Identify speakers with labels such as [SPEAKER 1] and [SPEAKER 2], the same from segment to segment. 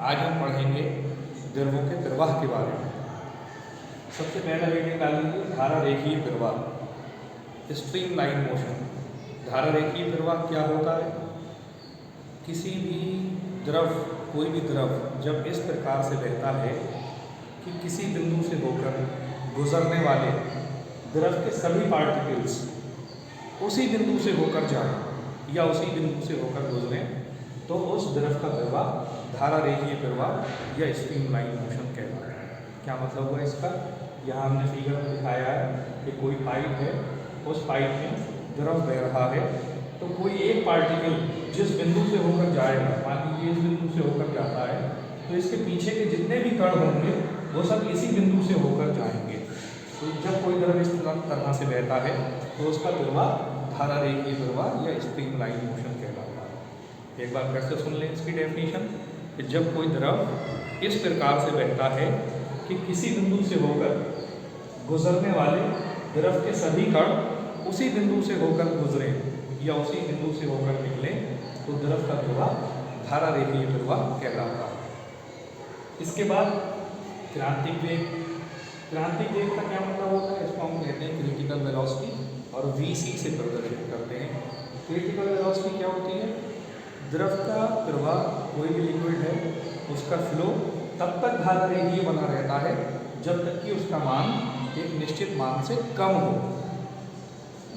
[SPEAKER 1] आज हम पढ़ेंगे द्रवों के प्रवाह के बारे में। सबसे पहला हेडिंग डालेंगे धारा रेखीय प्रवाह, स्ट्रीम लाइन मोशन। धारा रेखीय प्रवाह क्या होता है? किसी भी द्रव, कोई भी द्रव जब इस प्रकार से बहता है कि किसी बिंदु से होकर गुजरने वाले द्रव के सभी पार्टिकल्स उसी बिंदु से होकर जाएं या उसी बिंदु से होकर गुजरें, तो उस द्रव का प्रवाह धारा रेखीय प्रवाह या स्ट्रीम लाइन मोशन कहलाता है। क्या मतलब हुआ इसका? यहाँ हमने फिगर में दिखाया है कि कोई पाइप है, उस पाइप में द्रव बह रहा है, तो कोई एक पार्टिकल जिस बिंदु से होकर जाएगा, मान लीजिए इस बिंदु से होकर जाता है, तो इसके पीछे के जितने भी कण होंगे वो सब इसी बिंदु से होकर जाएंगे। तो जब कोई द्रव इस तरह से बहता है तो उसका प्रवाह धारा रेखीय प्रवाह या स्ट्रीम लाइन मोशन कहलाता है। एक बार फिर से सुन लें इसकी डेफिनेशन कि जब कोई द्रव इस प्रकार से बहता है कि किसी बिंदु से होकर गुजरने वाले द्रव के सभी कण उसी बिंदु से होकर गुजरे या उसी बिंदु से होकर निकले, तो द्रव का प्रवाह धारा रेखीय प्रवाह कहलाता है। इसके बाद क्रांतिक वेग। क्रांतिक वेग का क्या मतलब होता है? इसको हम कहते हैं क्रिटिकल वेलोसिटी और VC से प्रदर्शित करते हैं। क्रिटिकल वेलोसिटी क्या होती है? द्रव का प्रवाह, कोई भी लिक्विड है, उसका फ्लो तब तक धारा रेखीय बना रहता है जब तक कि उसका मान एक निश्चित मान से कम हो।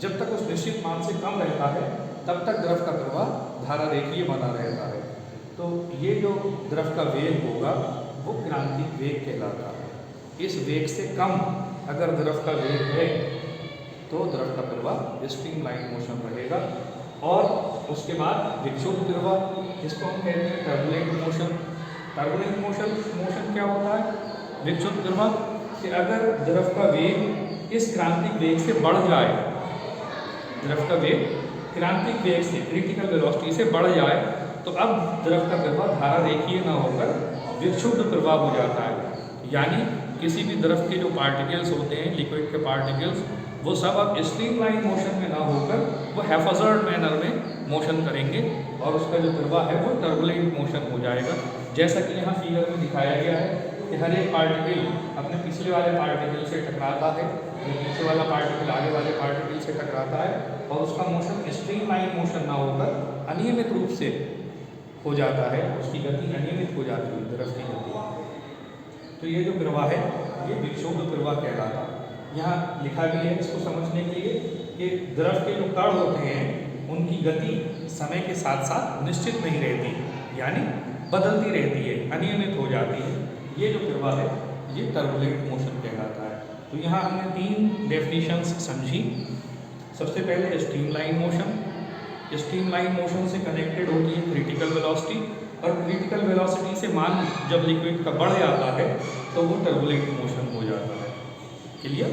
[SPEAKER 1] जब तक उस निश्चित मान से कम रहता है तब तक द्रव का प्रवाह धारा रेखीय बना रहता है। तो ये जो द्रव का वेग होगा वो क्रांतिक वेग कहलाता है। इस वेग से कम अगर द्रव का वेग है तो द्रव का प्रवाह स्ट्रीम लाइन मोशन रहेगा। और उसके बाद विक्षुब्ध प्रवाह, इसको हम कहते हैं टर्बुलेंट मोशन। टर्बुलेंट मोशन क्या होता है? विक्षुब्ध प्रवाह कि अगर द्रव का वेग इस क्रांतिक वेग से बढ़ जाए, द्रव का वेग क्रांतिक वेग से, क्रिटिकल वेलोसिटी से बढ़ जाए, तो अब द्रव का प्रवाह धारा रेखीय न होकर विक्षुब्ध प्रवाह हो जाता है। यानी किसी भी द्रव के जो पार्टिकल्स होते हैं, लिक्विड के पार्टिकल्स, वो सब अब स्ट्रीम लाइन मोशन में ना होकर वो हैफाजर्ड मैनर में मोशन करेंगे और उसका जो प्रवाह है वो टर्बुलेंट मोशन हो जाएगा। जैसा कि यहाँ फिगर में दिखाया गया है कि हर एक पार्टिकल अपने पिछले वाले पार्टिकल से टकराता है, पीछे वाला पार्टिकल आगे वाले पार्टिकल से टकराता है और उसका मोशन स्ट्रीम लाइन मोशन ना होकर अनियमित रूप से हो जाता है, उसकी गति अनियमित हो जाती है, द्रव की गति। तो ये जो प्रवाह है ये विक्षुब्ध प्रवाह कहलाता है। यहाँ लिखा भी है इसको समझने के लिए कि द्रव के जो कण होते हैं उनकी गति समय के साथ साथ निश्चित नहीं रहती, यानी बदलती रहती है, अनियमित हो जाती है। ये जो प्रवाह है ये टर्बुलेंट मोशन कहलाता है। तो यहाँ हमने 3 डेफिनेशंस समझी। सबसे पहले stream line motion. Stream line motion से कनेक्टेड होती है क्रिटिकल वेलोसिटी, और क्रिटिकल वेलोसिटी से मान जब लिक्विड का बढ़ जाता है तो वो टर्बुलेंट मोशन हो जाता है। क्लियर?